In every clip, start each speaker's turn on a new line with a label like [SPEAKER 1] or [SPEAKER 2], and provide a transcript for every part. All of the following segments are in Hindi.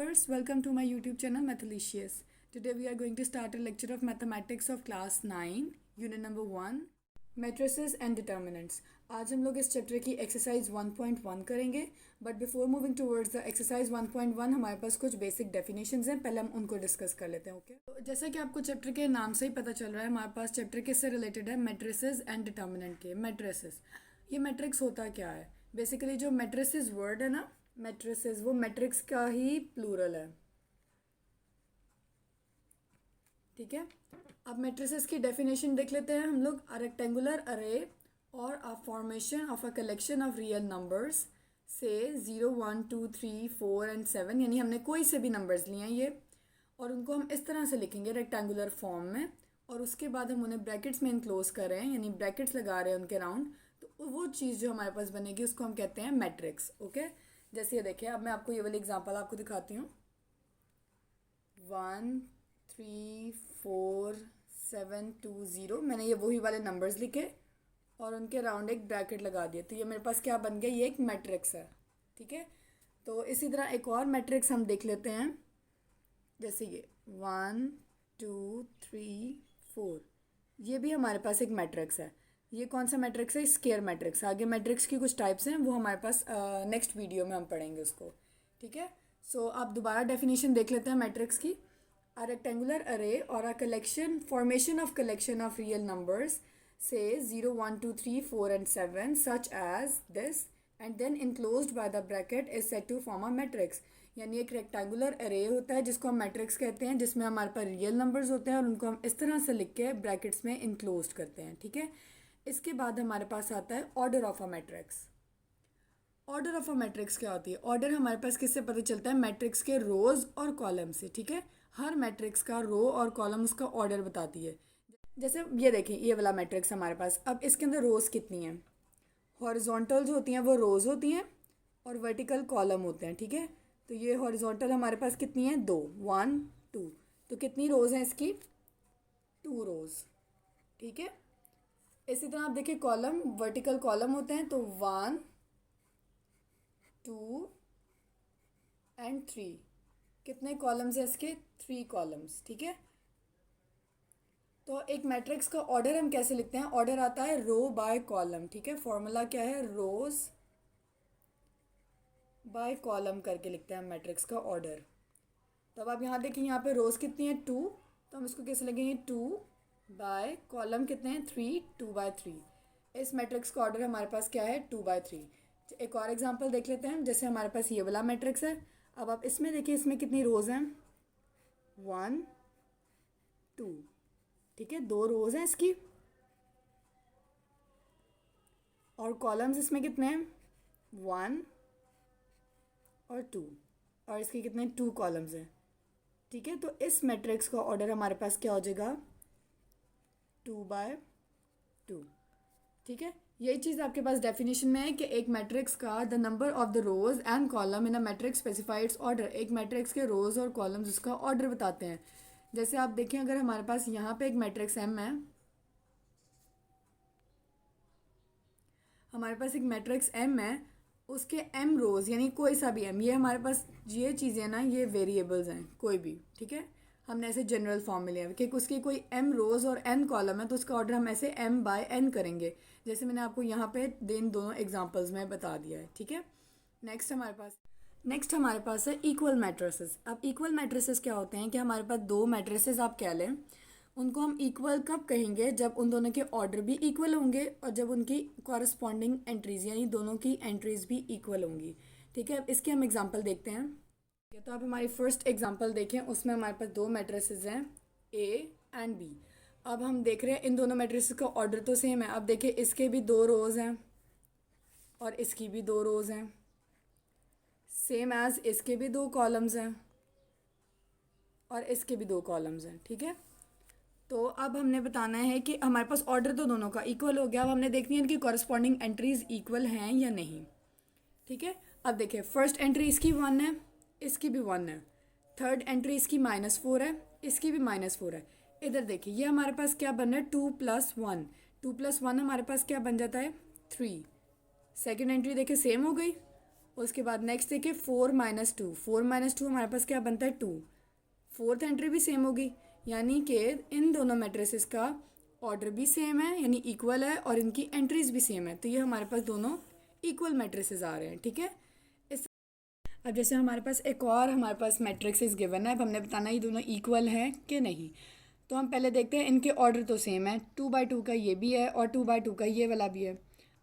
[SPEAKER 1] viewers, welcome to my YouTube channel Mathalicious. Today we are going to start a lecture of mathematics of class 9, unit number 1, matrices and determinants. आज हम लोग इस चैप्टर की एक्सरसाइज 1.1 करेंगे, but before moving towards the exercise 1.1 हमारे पास कुछ बेसिक डेफिनेशंस हैं, पहले हम उनको डिस्कस कर लेते हैं. ओके, तो जैसा कि आपको चैप्टर के नाम से ही पता चल रहा है, हमारे पास चैप्टर किससे रिलेटेड है? मैट्रिसेस एंड डिटर्मिनेंट के. मैट्रिसेस, ये मैट्रिक्स होता क्या है? बेसिकली जो मैट्रिसेस वर्ड है ना, मैट्रिसेस, वो मैट्रिक्स का ही प्लूरल है. ठीक है, अब मैट्रिसेस की डेफिनेशन देख लेते हैं हम लोग. अ रेक्टेंगुलर अरे और a formation of a collection of real numbers से 0 1 2 3 4 एंड 7, यानी हमने कोई से भी नंबर्स लिए हैं ये, और उनको हम इस तरह से लिखेंगे रेक्टेंगुलर फॉर्म में, और उसके बाद हम उन्हें ब्रैकेट्स में इनक्लोज कर रहे हैं, यानी ब्रैकेट्स लगा रहे हैं उनके राउंड. तो वो चीज़ जो हमारे पास बनेगी उसको हम कहते हैं मैट्रिक्स. ओके, जैसे ये देखिए, अब मैं आपको ये वाली एग्जांपल आपको दिखाती हूँ. 1 3 4 7 2 0, मैंने ये वही वाले नंबर्स लिखे और उनके राउंड एक ब्रैकेट लगा दिया, तो ये मेरे पास क्या बन गया? ये एक मैट्रिक्स है. ठीक है, तो इसी तरह एक और मैट्रिक्स हम देख लेते हैं. जैसे ये 1 2 3 4, ये भी हमारे पास एक मैट्रिक्स है. ये कौन सा मैट्रिक्स है? Square matrix. आगे मैट्रिक्स की कुछ टाइप्स हैं, वो हमारे पास नेक्स्ट वीडियो में हम पढ़ेंगे उसको. ठीक है, सो आप दोबारा डेफिनेशन देख लेते हैं मैट्रिक्स की. अ रेक्टेंगुलर अरे और a collection formation of collection of real numbers से 0 1 2 3 4 and 7 such as this and then enclosed by the bracket is said to form a matrix. यानी एक रेक्टेंगुलर अरे होता है जिसको हम मैट्रिक्स कहते हैं, जिसमें हमारे पास रियल नंबर्स होते हैं और उनको हम इस तरह से लिख के ब्रैकेट्स में इनक्लोज करते हैं. ठीक है, इसके बाद हमारे पास आता है order of a matrix. Order of a matrix क्या होती है? ऑर्डर हमारे पास किससे पता चलता है? मैट्रिक्स के रोज और कॉलम से. ठीक है, हर मैट्रिक्स का रो और कॉलम उसका ऑर्डर बताती है. जैसे ये देखिए, ये वाला मैट्रिक्स हमारे पास, अब इसके अंदर रोज कितनी हैं? हॉरिजॉन्टल जो होती हैं वो रोज होती हैं और वर्टिकल कॉलम होते हैं. ठीक है, तो ये हॉरिजॉन्टल हमारे पास कितनी है? 2 1 2. तो कितनी रोज हैं इसकी? 2 रोज. ठीक है, इसी तरह आप देखिए, कॉलम वर्टिकल कॉलम होते हैं, तो 1 2 एंड 3. कितने कॉलम्स हैं इसके? 3 कॉलम्स. ठीक है, तो एक मैट्रिक्स का ऑर्डर हम कैसे लिखते हैं? ऑर्डर आता है रो बाय कॉलम. ठीक है, फॉर्मूला क्या है? रोज बाय कॉलम करके लिखते हैं हम मैट्रिक्स का ऑर्डर. तो अब आप यहाँ देखिए, यहाँ पे रोज कितनी है? 2, तो हम इसको कैसे लिखेंगे? 2 बाय कॉलम कितने हैं? 3, 2 बाय 3. इस मैट्रिक्स का ऑर्डर हमारे पास क्या है? 2 बाय 3. एक और एग्जांपल देख लेते हैं. जैसे हमारे पास ये वाला मैट्रिक्स है, अब आप इसमें देखिए, इसमें कितनी रोज हैं? 1 2. ठीक है, 2 रोज हैं इसकी, और कॉलम्स इसमें कितने हैं? 1 और 2, और इसके कितने? 2 कॉलम्स हैं. ठीक है, तो इस मैट्रिक्स का ऑर्डर हमारे पास क्या हो जाएगा? 2 बाय 2. ठीक है, यही चीज़ आपके पास डेफिनेशन में है कि एक मैट्रिक्स का the number of the rows and column in a matrix specifies order. एक मैट्रिक्स के रोज और कॉलम्स उसका ऑर्डर बताते हैं. जैसे आप देखें, अगर हमारे पास यहाँ पे एक मैट्रिक्स एम है, हमारे पास एक मैट्रिक्स एम है, उसके एम रोज, यानी कोई सा भी एम, ये हमारे पास ये चीज़ें ना, ये वेरिएबल्स हैं कोई भी. ठीक है, हमने ऐसे जनरल फॉर्म में लिया है कि उसकी कोई एम रोज और एन कॉलम है, तो उसका ऑर्डर हम ऐसे एम बाय एन करेंगे, जैसे मैंने आपको यहाँ पे इन दोनों एग्जांपल्स में बता दिया है. ठीक है, नेक्स्ट हमारे पास है इक्वल मैट्रिसेस. अब इक्वल मैट्रिसेस क्या होते हैं? कि हमारे पास दो मैट्रिसेस आप कह लें, उनको हम इक्वल कब कहेंगे? जब उन दोनों के ऑर्डर भी इक्वल होंगे और जब उनकी कॉरस्पॉन्डिंग एंट्रीज, यानी दोनों की एंट्रीज भी इक्वल होंगी. ठीक है, अब इसके हम एग्जांपल देखते हैं. तो आप हमारी फर्स्ट एग्जांपल देखें, उसमें हमारे पास दो मैट्रिसेस हैं, ए एंड बी. अब हम देख रहे हैं इन दोनों मैट्रिसेस का ऑर्डर तो सेम है. अब देखिए, इसके भी 2 रोज हैं और इसकी भी 2 रोज हैं, सेम एज इसके भी 2 कॉलम्स हैं और इसके भी 2 कॉलम्स हैं. ठीक है, तो अब हमने बताना है कि हमारे पास ऑर्डर तो दोनों का इक्वल हो गया. अब हमने देखनी है इनकी कॉरस्पॉन्डिंग एंट्रीज इक्वल हैं या नहीं. ठीक है, अब देखिए, फर्स्ट एंट्री इसकी 1 है, इसकी भी 1 है. थर्ड एंट्री इसकी -4 है, इसकी भी -4 है. इधर देखिए, ये हमारे पास क्या बन रहा है? 2 + 1. 2 + 1 हमारे पास क्या बन जाता है? 3. सेकेंड एंट्री देखिए सेम हो गई. उसके बाद नेक्स्ट देखिए 4 - 2, 4 - 2 हमारे पास क्या बनता है 2। फोर्थ एंट्री भी सेम होगी, यानी कि इन दोनों मैट्रिसेस का ऑर्डर भी सेम है यानी इक्वल है और इनकी एंट्रीज भी सेम है, तो ये हमारे पास दोनों इक्वल मैट्रिसेस आ रहे हैं। ठीक है, इस अब जैसे हमारे पास एक और हमारे पास मैट्रिक्सेस गिवन है, अब हमने बताना ये दोनों इक्वल हैं कि नहीं। तो हम पहले देखते हैं, इनके ऑर्डर तो सेम है, 2/2 का ये भी है और 2/2 का ये वाला भी है।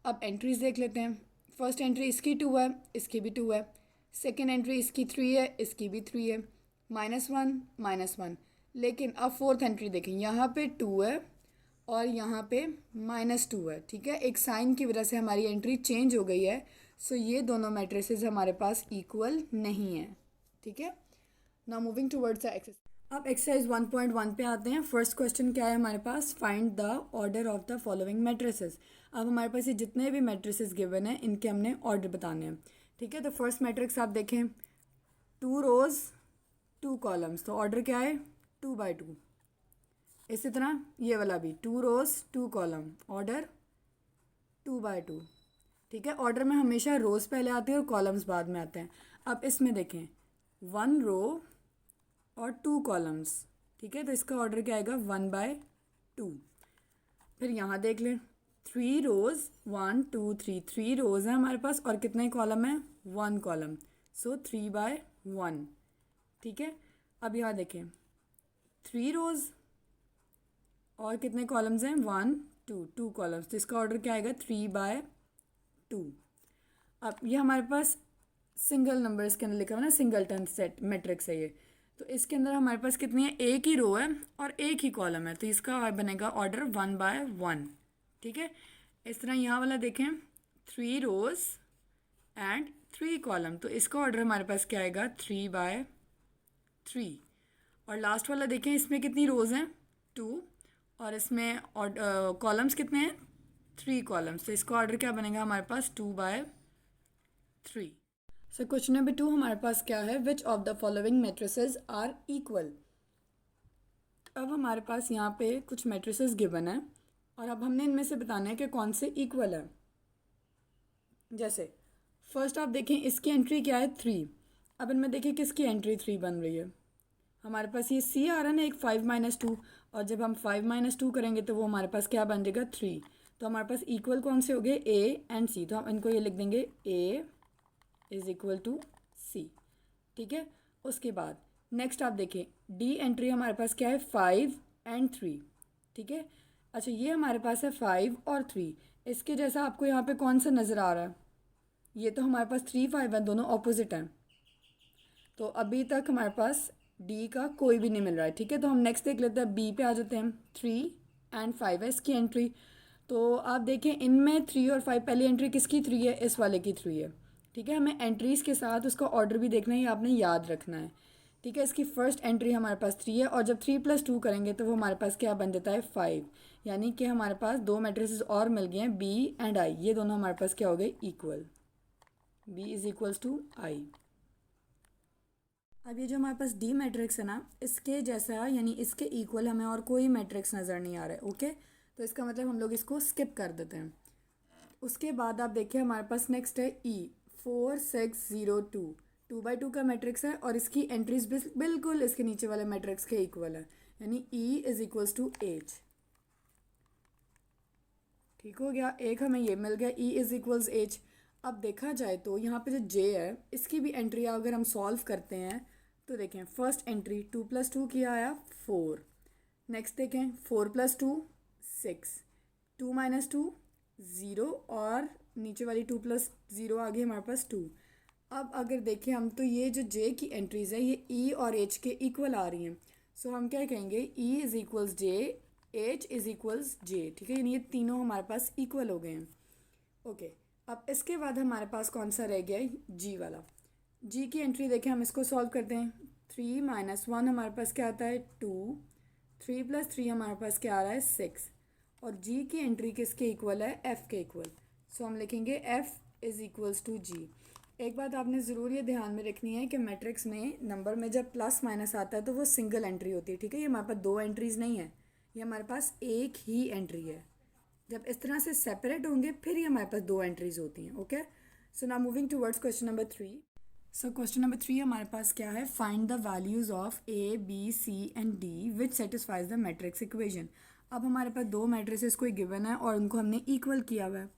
[SPEAKER 1] अब एंट्रीज देख लेते हैं। फर्स्ट एंट्री इसकी 2 है, इसकी भी 2 है। सेकेंड एंट्री इसकी 3 है, इसकी भी 3 है। -1 -1। लेकिन अब फोर्थ एंट्री देखें, यहाँ पे 2 है और यहाँ पे -2 है। ठीक है, एक साइन की वजह से हमारी एंट्री चेंज हो गई है। सो ये दोनों मैट्रिसेस हमारे पास इक्वल नहीं है। ठीक है, now moving towards the exercise. अब एक्सरसाइज 1.1 पे आते हैं। फर्स्ट क्वेश्चन क्या है हमारे पास, find the order of the following matrices. अब हमारे पास ये जितने भी मैट्रिसेस गिवन हैं इनके हमने ऑर्डर बताने हैं। ठीक है, तो फर्स्ट मैट्रिक्स आप देखें, 2 रोज 2 कॉलम्स, तो ऑर्डर क्या है 2/2। इसी तरह ये वाला भी 2 रोज 2 कॉलम, ऑर्डर 2/2। ठीक है, ऑर्डर में हमेशा रोज पहले आते हैं और कॉलम्स बाद में आते हैं। अब इसमें देखें 1 रो और 2 कॉलम्स। ठीक है, तो इसका ऑर्डर क्या आएगा 1/2। फिर यहाँ देख लें 3 रोज 1 2 3, 3 रोज हैं हमारे पास और कितने कॉलम है 1 कॉलम, सो 3/1। ठीक है, अब यहाँ देखें 3 रोज और कितने कॉलम्स हैं 1 2, 2 कॉलम्स, तो इसका ऑर्डर क्या आएगा 3/2। अब ये हमारे पास सिंगल नंबर्स के अंदर लिखा हुआ है ना, सिंगलटन सेट मैट्रिक्स है ये। तो इसके अंदर हमारे पास कितनी है, एक ही रो है और एक ही कॉलम है, तो इसका बनेगा ऑर्डर 1/1। ठीक है, इस तरह यहाँ वाला देखें 3 रोज एंड 3 कॉलम, तो इसका ऑर्डर हमारे पास क्या आएगा 3/3। और लास्ट वाला देखें, इसमें कितनी रोज हैं 2 और इसमें कॉलम्स कितने हैं 3 कॉलम्स, तो इसका ऑर्डर क्या बनेगा हमारे पास 2/3। सो क्वेश्चन नंबर 2 हमारे पास क्या है, which of the following matrices are equal. अब हमारे पास यहाँ पे कुछ मैट्रिसेस गिवन है और अब हमने इनमें से बताना है कि कौन से इक्वल है। जैसे फर्स्ट आप देखें, इसकी एंट्री क्या है 3। अब इनमें देखें किसकी एंट्री 3 बन रही है, हमारे पास ये सी आ रहा है ना, एक 5 - 2, और जब हम 5 - 2 करेंगे तो वो हमारे पास क्या बन जाएगा 3। तो हमारे पास इक्वल कौन से हो गए ए एंड सी, तो हम इनको ये लिख देंगे ए इज़ इक्वल टू सी। ठीक है, उसके बाद नेक्स्ट आप देखें डी एंट्री हमारे पास क्या है 5 एंड 3। ठीक है, अच्छा ये हमारे पास है 5 और 3, इसके जैसा आपको यहाँ पे कौन सा नज़र आ रहा है, ये तो हमारे पास 3 5 है, दोनों ऑपोजिट हैं, तो अभी तक हमारे पास डी का कोई भी नहीं मिल रहा है। ठीक है, तो हम नेक्स्ट देख लेते हैं, बी पे आ जाते हैं। 3 एंड 5 है इसकी एंट्री, तो आप देखें इनमें 3 और 5, पहली एंट्री किसकी 3 है, इस वाले की 3 है। ठीक है, हमें एंट्रीज़ के साथ उसका ऑर्डर भी देखना है, ये आपने याद रखना है। ठीक है, इसकी फर्स्ट एंट्री हमारे पास 3 है और जब 3 + 2 करेंगे तो वो हमारे पास क्या बन जाता है 5, यानी कि हमारे पास 2 मैट्रिसेस और मिल गए हैं बी एंड आई, ये दोनों हमारे पास क्या हो गए equal, B is equals to I. अब ये जो हमारे पास डी मैट्रिक्स है ना, इसके जैसा यानी इसके इक्वल हमें और कोई मैट्रिक्स नज़र नहीं आ रहा है। ओके, तो इसका मतलब हम लोग इसको स्किप कर देते हैं। उसके बाद आप देखिए हमारे पास नेक्स्ट है ई 4 6 0 2, 2/2 का मैट्रिक्स है और इसकी एंट्रीज बिल्कुल इसके नीचे वाले मैट्रिक्स के इक्वल है, यानी ई इज़ इक्वल्स टू एच। ठीक हो गया, एक हमें ये मिल गया ई इज़ इक्वल्स एच। अब देखा जाए तो यहाँ पे जो जे है इसकी भी एंट्री अगर हम सॉल्व करते हैं तो देखें फर्स्ट एंट्री 2 + 2 किया आया 4, नेक्स्ट देखें 4 + 2 6, 2 - 2 0 और नीचे वाली 2 + 0 आ गई हमारे पास 2। अब अगर देखें हम तो ये जो जे की एंट्रीज है ये ई और एच के इक्वल आ रही हैं, सो हम क्या कहेंगे E is equals J, H is equals J. ठीक है, यानी ये तीनों हमारे पास इक्वल हो गए हैं। ओके, अब इसके बाद हमारे पास कौन सा रह गया है जी वाला। जी की एंट्री देखें, हम इसको सॉल्व करते हैं। 3 - 1 हमारे पास क्या आता है 2, 3 + 3 हमारे पास क्या आ रहा है 6, और जी की एंट्री किसके इक्वल है एफ़ के इक्वल, सो हम लिखेंगे एफ़ इज़ इक्वल्स टू जी। एक बात आपने ज़रूर ये ध्यान में रखनी है कि मैट्रिक्स में नंबर में जब प्लस माइनस आता है तो वो सिंगल एंट्री होती है। ठीक है, ये हमारे पास 2 एंट्रीज़ नहीं है, ये हमारे पास एक ही एंट्री है। जब इस तरह से सेपरेट होंगे फिर ही हमारे पास 2 एंट्रीज़ होती हैं। Okay, so now moving towards question number 3. So question number 3 हमारे पास क्या है, find the values of A B C and D which satisfies the matrix equation. अब हमारे पास दो मैट्रिसेस कोई गिवन है और उनको हमने इक्वल किया हुआ है.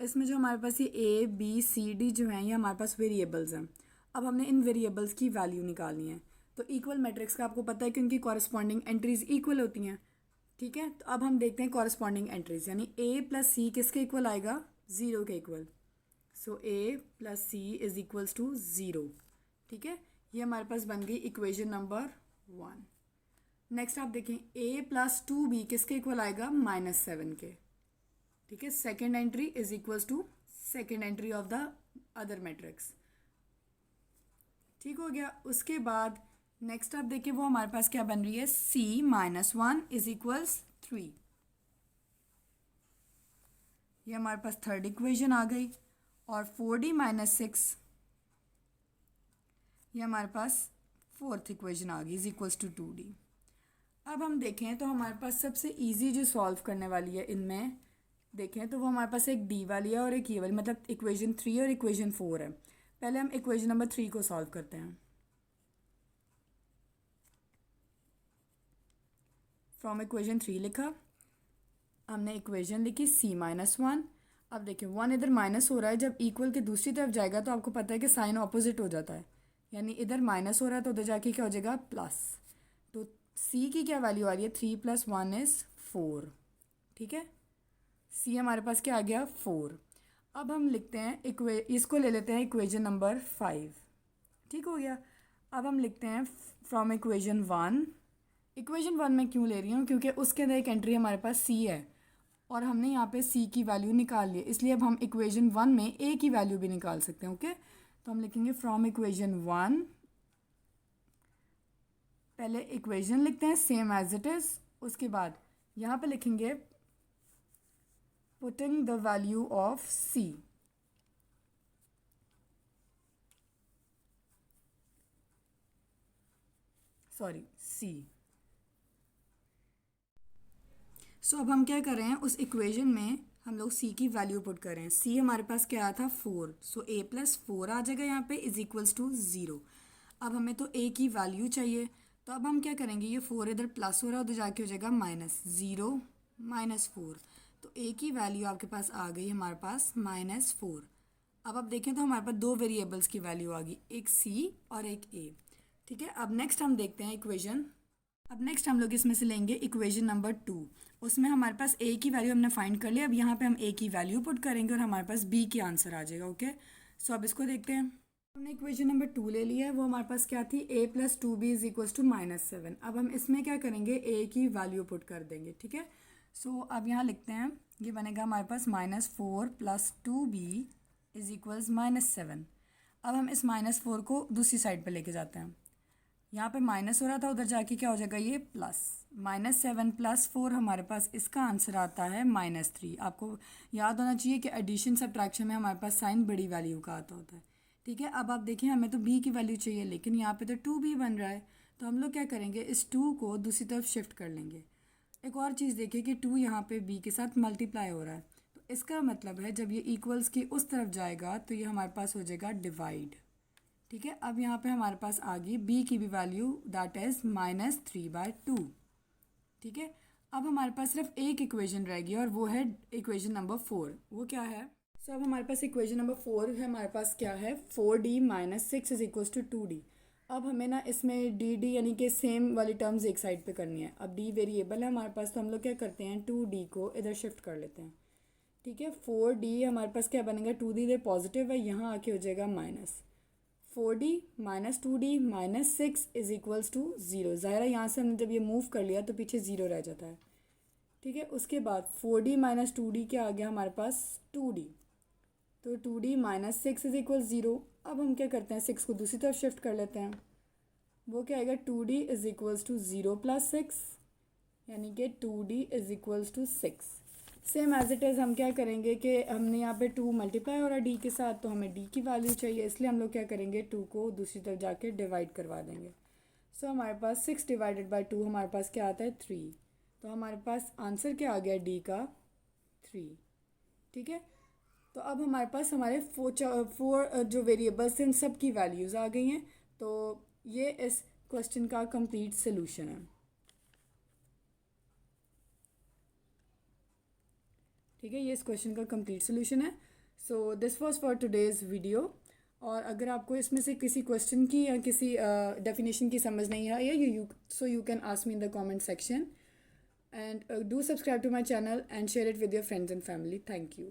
[SPEAKER 1] इसमें जो हमारे पास ये ए बी सी डी जो हैं ये हमारे पास वेरिएबल्स हैं. अब हमने इन वेरिएबल्स की वैल्यू निकालनी है. तो इक्वल मैट्रिक्स का आपको पता है कि उनकी कॉरस्पॉन्डिंग एंट्रीज इक्वल होती हैं. ठीक है, तो अब हम देखते हैं कॉरस्पॉन्डिंग एंट्रीज, यानी ए प्लस सी किसके इक्वल आएगा, ज़ीरो के equal. So A plus C is equals to zero. ठीक है, ये हमारे पास बन गई इक्वेशन नंबर 1. नेक्स्ट आप देखें ए प्लस टू बी किसके इक्वल आएगा, -7 के. ठीक है, second entry is equals to second entry of the other matrix. ठीक हो गया. उसके बाद नेक्स्ट आप देखिए वो हमारे पास क्या बन रही है, c -1 इज इक्वल्स 3. ये हमारे पास थर्ड इक्वेशन आ गई. और 4d - 6 ये हमारे पास फोर्थ इक्वेशन आ गई इज इक्वल्स टू 2d. अब हम देखें तो हमारे पास सबसे इजी जो सॉल्व करने वाली है इनमें देखें तो वो हमारे पास एक डी वाली है और एक ये वाली, मतलब इक्वेशन 3 और इक्वेशन 4 है. पहले हम इक्वेशन नंबर 3 को सॉल्व करते हैं. फ्रॉम इक्वेशन 3 लिखा, हमने इक्वेशन लिखी c -1. अब देखिए 1 इधर माइनस हो रहा है, जब इक्वल के दूसरी तरफ जाएगा तो आपको पता है कि साइन ऑपोजिट हो जाता है, यानी इधर माइनस हो रहा है तो उधर जाके क्या हो जाएगा, प्लस. तो c की क्या वैल्यू आ रही है, 3 + 1 इज़ 4. ठीक है, c हमारे पास क्या आ गया, 4. अब हम लिखते हैं इसको ले लेते हैं इक्वेशन नंबर 5. ठीक हो गया. अब हम लिखते हैं फ्रॉम इक्वेशन 1. इक्वेशन 1 में क्यों ले रही हूँ, क्योंकि उसके अंदर एक एंट्री हमारे पास c है और हमने यहाँ पे c की वैल्यू निकाल ली, इसलिए अब हम इक्वेशन 1 में a की वैल्यू भी निकाल सकते हैं. ओके, तो हम लिखेंगे फ्रॉम इक्वेशन 1. पहले इक्वेशन लिखते हैं सेम एज इट इज़. उसके बाद यहाँ पे लिखेंगे putting the value of c. Sorry c. सो अब हम क्या कर रहे हैं, उस इक्वेशन में हम लोग c की वैल्यू पुट कर रहे हैं. c हमारे पास क्या आया था, 4. सो a + 4 आ जाएगा यहाँ पे इज इक्वल्स टू 0. अब हमें तो a की वैल्यू चाहिए, तो अब हम क्या करेंगे, ये 4 इधर प्लस हो रहा है उधर जाके हो जाएगा -0 -4. तो a की वैल्यू आपके पास आ गई हमारे पास -4. अब आप देखें तो हमारे पास दो वेरिएबल्स की वैल्यू आ गई, एक c और एक a. ठीक है, अब नेक्स्ट हम देखते हैं इक्वेशन. अब नेक्स्ट हम लोग इसमें से लेंगे इक्वेशन नंबर 2. उसमें हमारे पास a की वैल्यू हमने फाइंड कर लिया. अब यहाँ पे हम a की वैल्यू पुट करेंगे और हमारे पास b की आंसर आ जाएगा. ओके, सो अब इसको देखते हैं. हमने इक्वेशन नंबर 2 ले लिया है, वो हमारे पास क्या थी, a + 2b is equals to -7. अब हम इसमें क्या करेंगे, a की वैल्यू पुट कर देंगे. ठीक है, सो अब यहाँ लिखते हैं, ये बनेगा हमारे पास -4 + 2b इज इक्वल्स -7. अब हम इस -4 को दूसरी साइड पर लेके जाते हैं. यहाँ पे माइनस हो रहा था उधर जाके क्या हो जाएगा, ये प्लस. -7 + 4 हमारे पास इसका आंसर आता है -3. आपको याद होना चाहिए कि एडिशन सब्ट्रैक्शन में हमारे पास साइन बड़ी वैल्यू का आता होता है. ठीक है, अब आप देखिए हमें तो b की वैल्यू चाहिए लेकिन यहाँ पे तो 2b बन रहा है, तो हम लोग क्या करेंगे, इस 2 को दूसरी तरफ शिफ्ट कर लेंगे. एक और चीज़ देखिए कि 2 यहाँ पे b के साथ मल्टीप्लाई हो रहा है, तो इसका मतलब है जब ये इक्वल्स की उस तरफ जाएगा तो ये हमारे पास हो जाएगा डिवाइड. ठीक है, अब यहाँ पे हमारे पास आ गई b की भी वैल्यू, दैट इज़ -3/2. ठीक है, अब हमारे पास सिर्फ एक इक्वेशन रहेगी और वो है इक्वेशन नंबर 4. वो क्या है, सो अब हमारे पास इक्वेशन नंबर 4 है, हमारे पास क्या है, 4d - 6 is equals to 2d. अब हमें ना इसमें डी यानी कि सेम वाली टर्म्स एक साइड पे करनी है. अब d वेरिएबल है हमारे पास, तो हम लोग क्या करते हैं, 2d को इधर शिफ्ट कर लेते हैं. ठीक है, 4d हमारे पास क्या बनेगा, 2d इधर पॉजिटिव है, यहाँ आके हो जाएगा minus. 4d - 2d - 6 is equals to 0. ज़ाहिर है यहाँ से हमने जब ये मूव कर लिया तो पीछे 0 रह जाता है. ठीक है, उसके बाद 4d - 2d क्या आ गया हमारे पास, 2d. तो 2d - 6 इज इक्वल 0. अब हम क्या करते हैं, 6 को दूसरी तरफ शिफ्ट कर लेते हैं. वो क्या आएगा, 2d इज इक्वल्स टू 0 + 6, यानी कि 2d is equals to 6. Same as it is हम क्या करेंगे कि हमने यहाँ पे 2 मल्टीप्लाई हो रहा है डी के साथ, तो हमें डी की वैल्यू चाहिए, इसलिए हम लोग क्या करेंगे, 2 को दूसरी तरफ जाके डिवाइड करवा देंगे. सो हमारे पास 6 / 2 हमारे पास क्या आता है, 3. तो हमारे पास आंसर क्या आ गया, डी का 3. ठीक है, तो अब हमारे पास हमारे फोर जो वेरिएबल्स हैं उन सब की वैल्यूज़ आ गई हैं। तो ये इस क्वेश्चन का कंप्लीट सोल्यूशन है। ठीक है, ये इस क्वेश्चन का कंप्लीट सोल्यूशन है। So this was for today's video. और अगर आपको इसमें से किसी क्वेश्चन की या किसी डेफिनेशन की समझ नहीं आई है, you can ask me in the comment section, and do subscribe to my channel and share it with your friends and family. Thank you.